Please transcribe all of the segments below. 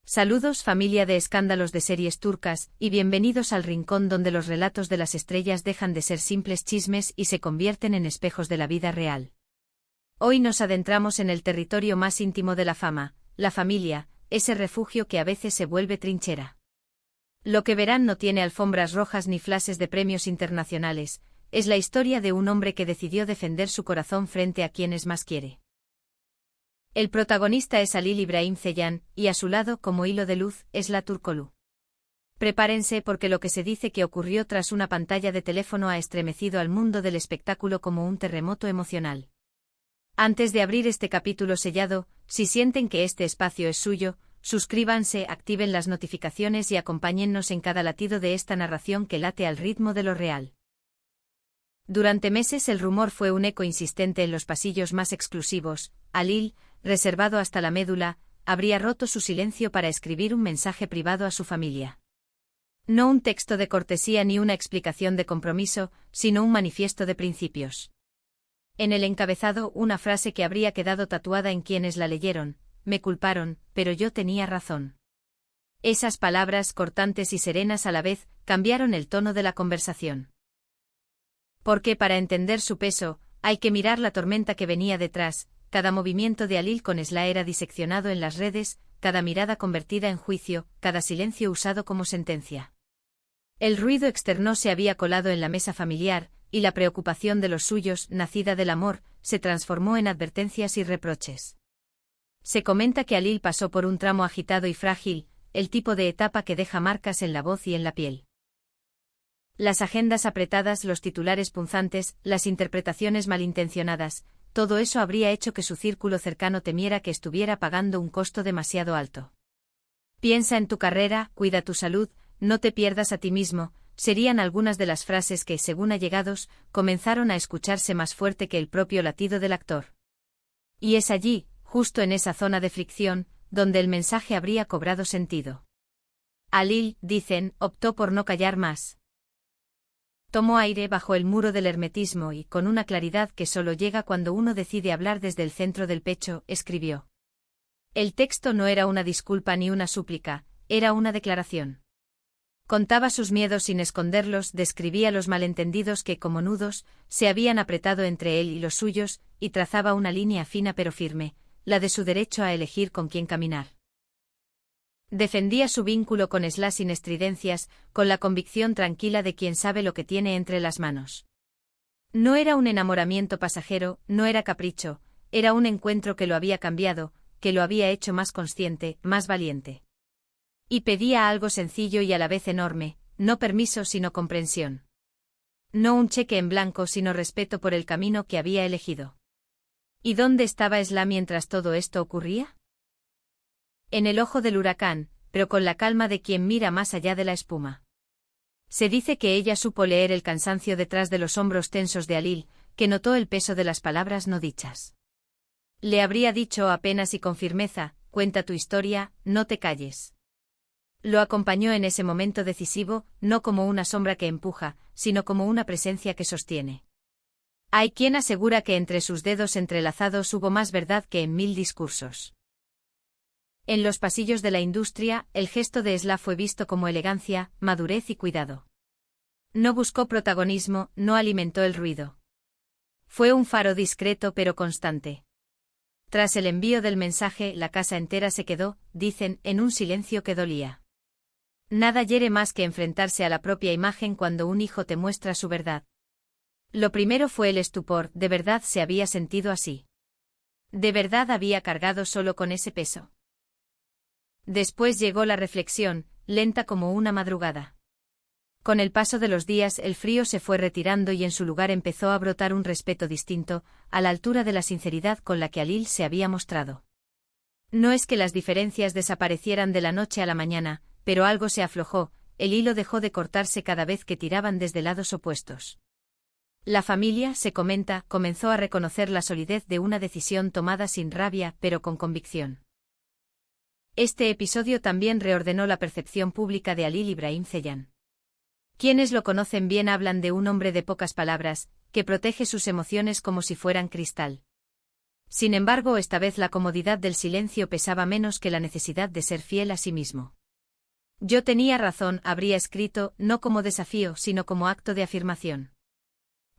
Saludos familia de escándalos de series turcas, y bienvenidos al rincón donde los relatos de las estrellas dejan de ser simples chismes y se convierten en espejos de la vida real. Hoy nos adentramos en el territorio más íntimo de la fama, la familia, ese refugio que a veces se vuelve trinchera. Lo que verán no tiene alfombras rojas ni flashes de premios internacionales, es la historia de un hombre que decidió defender su corazón frente a quienes más quiere. El protagonista es Halil İbrahim Ceylan, y a su lado, como hilo de luz, es la Turkoglu. Prepárense porque lo que se dice que ocurrió tras una pantalla de teléfono ha estremecido al mundo del espectáculo como un terremoto emocional. Antes de abrir este capítulo sellado, si sienten que este espacio es suyo, suscríbanse, activen las notificaciones y acompáñennos en cada latido de esta narración que late al ritmo de lo real. Durante meses el rumor fue un eco insistente en los pasillos más exclusivos. Halil, reservado hasta la médula, habría roto su silencio para escribir un mensaje privado a su familia. No un texto de cortesía ni una explicación de compromiso, sino un manifiesto de principios. En el encabezado, una frase que habría quedado tatuada en quienes la leyeron: me culparon, pero yo tenía razón. Esas palabras, cortantes y serenas a la vez, cambiaron el tono de la conversación. Porque para entender su peso, hay que mirar la tormenta que venía detrás. Cada movimiento de Halil con Esla era diseccionado en las redes, cada mirada convertida en juicio, cada silencio usado como sentencia. El ruido externo se había colado en la mesa familiar, y la preocupación de los suyos, nacida del amor, se transformó en advertencias y reproches. Se comenta que Halil pasó por un tramo agitado y frágil, el tipo de etapa que deja marcas en la voz y en la piel. Las agendas apretadas, los titulares punzantes, las interpretaciones malintencionadas, todo eso habría hecho que su círculo cercano temiera que estuviera pagando un costo demasiado alto. Piensa en tu carrera, cuida tu salud, no te pierdas a ti mismo, serían algunas de las frases que, según allegados, comenzaron a escucharse más fuerte que el propio latido del actor. Y es allí, justo en esa zona de fricción, donde el mensaje habría cobrado sentido. Halil, dicen, optó por no callar más. Tomó aire bajo el muro del hermetismo y, con una claridad que solo llega cuando uno decide hablar desde el centro del pecho, escribió. El texto no era una disculpa ni una súplica, era una declaración. Contaba sus miedos sin esconderlos, describía los malentendidos que, como nudos, se habían apretado entre él y los suyos, y trazaba una línea fina pero firme, la de su derecho a elegir con quién caminar. Defendía su vínculo con Esla sin estridencias, con la convicción tranquila de quien sabe lo que tiene entre las manos. No era un enamoramiento pasajero, no era capricho, era un encuentro que lo había cambiado, que lo había hecho más consciente, más valiente. Y pedía algo sencillo y a la vez enorme, no permiso sino comprensión. No un cheque en blanco sino respeto por el camino que había elegido. ¿Y dónde estaba Esla mientras todo esto ocurría? En el ojo del huracán, pero con la calma de quien mira más allá de la espuma. Se dice que ella supo leer el cansancio detrás de los hombros tensos de Halil, que notó el peso de las palabras no dichas. Le habría dicho apenas y con firmeza: cuenta tu historia, no te calles. Lo acompañó en ese momento decisivo, no como una sombra que empuja, sino como una presencia que sostiene. Hay quien asegura que entre sus dedos entrelazados hubo más verdad que en 1000 discursos. En los pasillos de la industria, el gesto de Esla fue visto como elegancia, madurez y cuidado. No buscó protagonismo, no alimentó el ruido. Fue un faro discreto pero constante. Tras el envío del mensaje, la casa entera se quedó, dicen, en un silencio que dolía. Nada hiere más que enfrentarse a la propia imagen cuando un hijo te muestra su verdad. Lo primero fue el estupor, ¿de verdad se había sentido así? ¿De verdad había cargado solo con ese peso? Después llegó la reflexión, lenta como una madrugada. Con el paso de los días el frío se fue retirando y en su lugar empezó a brotar un respeto distinto, a la altura de la sinceridad con la que Halil se había mostrado. No es que las diferencias desaparecieran de la noche a la mañana, pero algo se aflojó, el hilo dejó de cortarse cada vez que tiraban desde lados opuestos. La familia, se comenta, comenzó a reconocer la solidez de una decisión tomada sin rabia pero con convicción. Este episodio también reordenó la percepción pública de Halil İbrahim Ceylan. Quienes lo conocen bien hablan de un hombre de pocas palabras, que protege sus emociones como si fueran cristal. Sin embargo, esta vez la comodidad del silencio pesaba menos que la necesidad de ser fiel a sí mismo. Yo tenía razón, habría escrito, no como desafío, sino como acto de afirmación.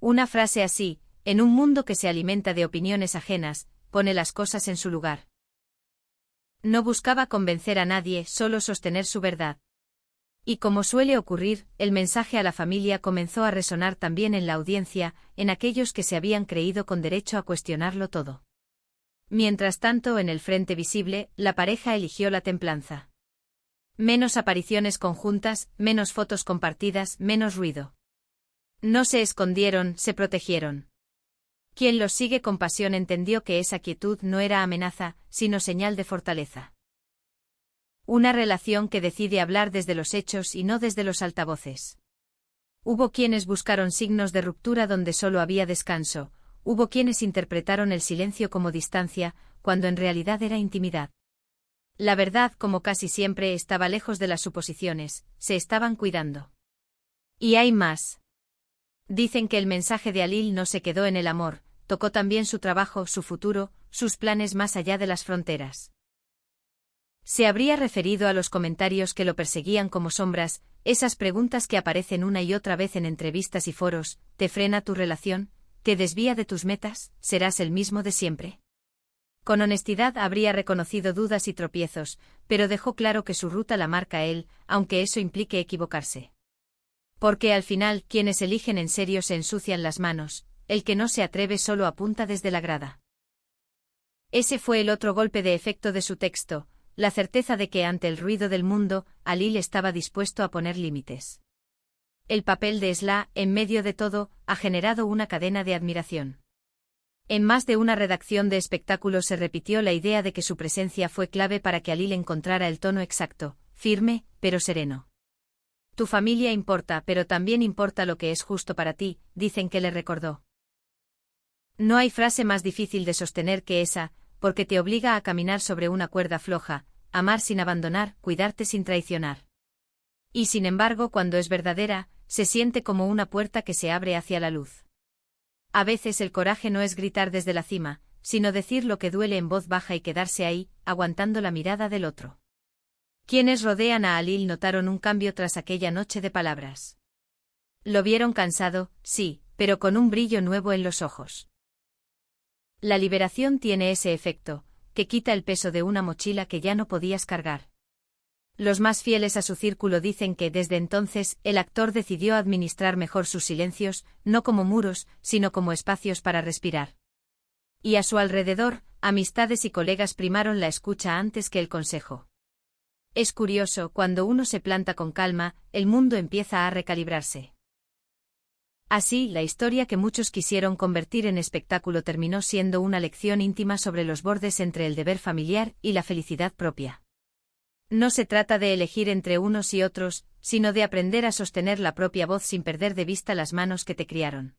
Una frase así, en un mundo que se alimenta de opiniones ajenas, pone las cosas en su lugar. No buscaba convencer a nadie, solo sostener su verdad. Y como suele ocurrir, el mensaje a la familia comenzó a resonar también en la audiencia, en aquellos que se habían creído con derecho a cuestionarlo todo. Mientras tanto, en el frente visible, la pareja eligió la templanza. Menos apariciones conjuntas, menos fotos compartidas, menos ruido. No se escondieron, se protegieron. Quien los sigue con pasión entendió que esa quietud no era amenaza, sino señal de fortaleza. Una relación que decide hablar desde los hechos y no desde los altavoces. Hubo quienes buscaron signos de ruptura donde solo había descanso, hubo quienes interpretaron el silencio como distancia, cuando en realidad era intimidad. La verdad, como casi siempre, estaba lejos de las suposiciones, se estaban cuidando. Y hay más. Dicen que el mensaje de Alil no se quedó en el amor, tocó también su trabajo, su futuro, sus planes más allá de las fronteras. Se habría referido a los comentarios que lo perseguían como sombras, esas preguntas que aparecen una y otra vez en entrevistas y foros: ¿te frena tu relación? ¿Te desvía de tus metas? ¿Serás el mismo de siempre? Con honestidad habría reconocido dudas y tropiezos, pero dejó claro que su ruta la marca él, aunque eso implique equivocarse. Porque al final, quienes eligen en serio se ensucian las manos, el que no se atreve solo apunta desde la grada. Ese fue el otro golpe de efecto de su texto, la certeza de que ante el ruido del mundo, Alil estaba dispuesto a poner límites. El papel de Esla, en medio de todo, ha generado una cadena de admiración. En más de una redacción de espectáculos se repitió la idea de que su presencia fue clave para que Alil encontrara el tono exacto, firme, pero sereno. Tu familia importa, pero también importa lo que es justo para ti, dicen que le recordó. No hay frase más difícil de sostener que esa, porque te obliga a caminar sobre una cuerda floja, amar sin abandonar, cuidarte sin traicionar. Y sin embargo, cuando es verdadera, se siente como una puerta que se abre hacia la luz. A veces el coraje no es gritar desde la cima, sino decir lo que duele en voz baja y quedarse ahí, aguantando la mirada del otro. Quienes rodean a Alil notaron un cambio tras aquella noche de palabras. Lo vieron cansado, sí, pero con un brillo nuevo en los ojos. La liberación tiene ese efecto, que quita el peso de una mochila que ya no podías cargar. Los más fieles a su círculo dicen que desde entonces el actor decidió administrar mejor sus silencios, no como muros, sino como espacios para respirar. Y a su alrededor, amistades y colegas primaron la escucha antes que el consejo. Es curioso, cuando uno se planta con calma, el mundo empieza a recalibrarse. Así, la historia que muchos quisieron convertir en espectáculo terminó siendo una lección íntima sobre los bordes entre el deber familiar y la felicidad propia. No se trata de elegir entre unos y otros, sino de aprender a sostener la propia voz sin perder de vista las manos que te criaron.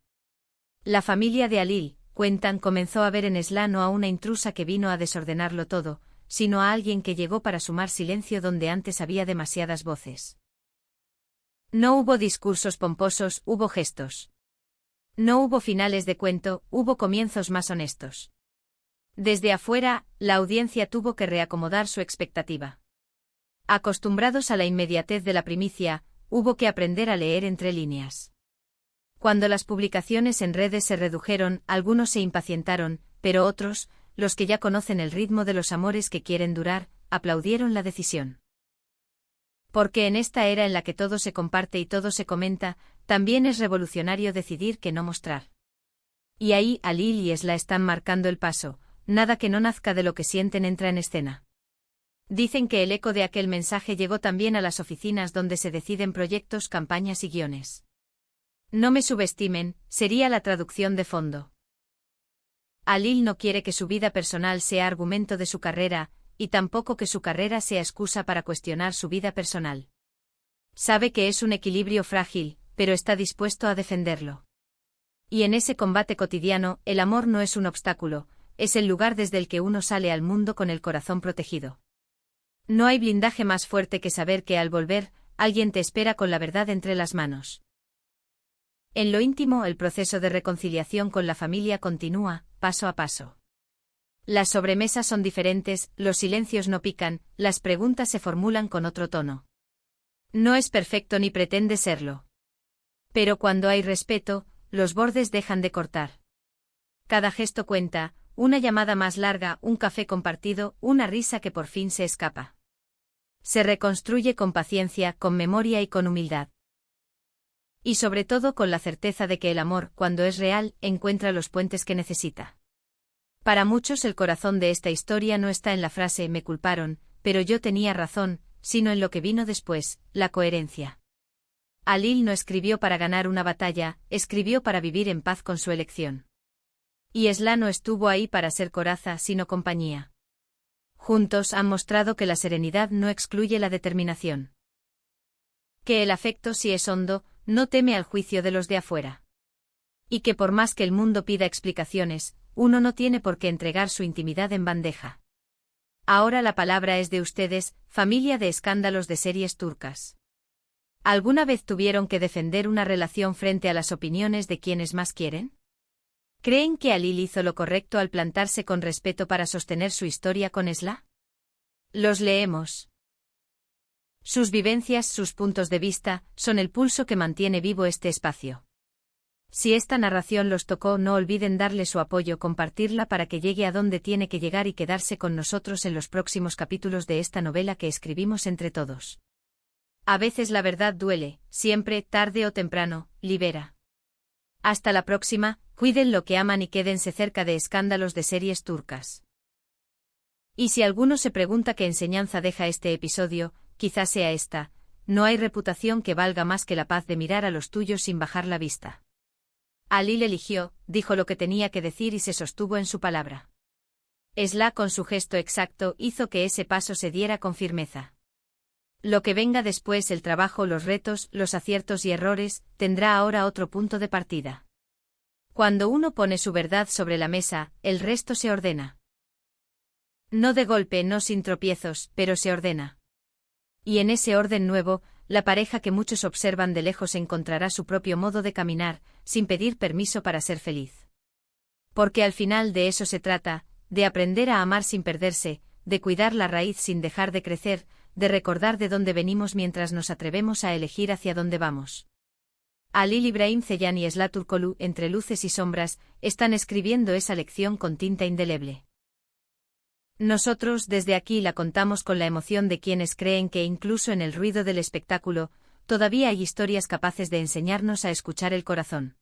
La familia de Alil, cuentan, comenzó a ver en Esla no a una intrusa que vino a desordenarlo todo, sino a alguien que llegó para sumar silencio donde antes había demasiadas voces. No hubo discursos pomposos, hubo gestos. No hubo finales de cuento, hubo comienzos más honestos. Desde afuera, la audiencia tuvo que reacomodar su expectativa. Acostumbrados a la inmediatez de la primicia, hubo que aprender a leer entre líneas. Cuando las publicaciones en redes se redujeron, algunos se impacientaron, pero otros, los que ya conocen el ritmo de los amores que quieren durar, aplaudieron la decisión. Porque en esta era en la que todo se comparte y todo se comenta, también es revolucionario decidir que no mostrar. Y ahí Alil y Esla están marcando el paso, nada que no nazca de lo que sienten entra en escena. Dicen que el eco de aquel mensaje llegó también a las oficinas donde se deciden proyectos, campañas y guiones. No me subestimen, sería la traducción de fondo. Alil no quiere que su vida personal sea argumento de su carrera, y tampoco que su carrera sea excusa para cuestionar su vida personal. Sabe que es un equilibrio frágil, pero está dispuesto a defenderlo. Y en ese combate cotidiano, el amor no es un obstáculo, es el lugar desde el que uno sale al mundo con el corazón protegido. No hay blindaje más fuerte que saber que al volver, alguien te espera con la verdad entre las manos. En lo íntimo, el proceso de reconciliación con la familia continúa, paso a paso. Las sobremesas son diferentes, los silencios no pican, las preguntas se formulan con otro tono. No es perfecto ni pretende serlo. Pero cuando hay respeto, los bordes dejan de cortar. Cada gesto cuenta, una llamada más larga, un café compartido, una risa que por fin se escapa. Se reconstruye con paciencia, con memoria y con humildad. Y sobre todo con la certeza de que el amor, cuando es real, encuentra los puentes que necesita. Para muchos el corazón de esta historia no está en la frase «me culparon, pero yo tenía razón», sino en lo que vino después, la coherencia. Alil no escribió para ganar una batalla, escribió para vivir en paz con su elección. Y Esla no estuvo ahí para ser coraza, sino compañía. Juntos han mostrado que la serenidad no excluye la determinación. Que el afecto, si es hondo, no teme al juicio de los de afuera. Y que por más que el mundo pida explicaciones, uno no tiene por qué entregar su intimidad en bandeja. Ahora la palabra es de ustedes, familia de escándalos de series turcas. ¿Alguna vez tuvieron que defender una relación frente a las opiniones de quienes más quieren? ¿Creen que Alil hizo lo correcto al plantarse con respeto para sostener su historia con Esla? Los leemos. Sus vivencias, sus puntos de vista, son el pulso que mantiene vivo este espacio. Si esta narración los tocó, no olviden darle su apoyo, compartirla para que llegue a donde tiene que llegar y quedarse con nosotros en los próximos capítulos de esta novela que escribimos entre todos. A veces la verdad duele, siempre, tarde o temprano, libera. Hasta la próxima, cuiden lo que aman y quédense cerca de escándalos de series turcas. Y si alguno se pregunta qué enseñanza deja este episodio, quizás sea esta: no hay reputación que valga más que la paz de mirar a los tuyos sin bajar la vista. Alil eligió, dijo lo que tenía que decir y se sostuvo en su palabra. Esla, con su gesto exacto, hizo que ese paso se diera con firmeza. Lo que venga después, el trabajo, los retos, los aciertos y errores, tendrá ahora otro punto de partida. Cuando uno pone su verdad sobre la mesa, el resto se ordena. No de golpe, no sin tropiezos, pero se ordena. Y en ese orden nuevo, la pareja que muchos observan de lejos encontrará su propio modo de caminar, sin pedir permiso para ser feliz. Porque al final de eso se trata, de aprender a amar sin perderse, de cuidar la raíz sin dejar de crecer, de recordar de dónde venimos mientras nos atrevemos a elegir hacia dónde vamos. Alil Ibrahim Ceylan y Esla Turkoglu, entre luces y sombras, están escribiendo esa lección con tinta indeleble. Nosotros desde aquí la contamos con la emoción de quienes creen que incluso en el ruido del espectáculo, todavía hay historias capaces de enseñarnos a escuchar el corazón.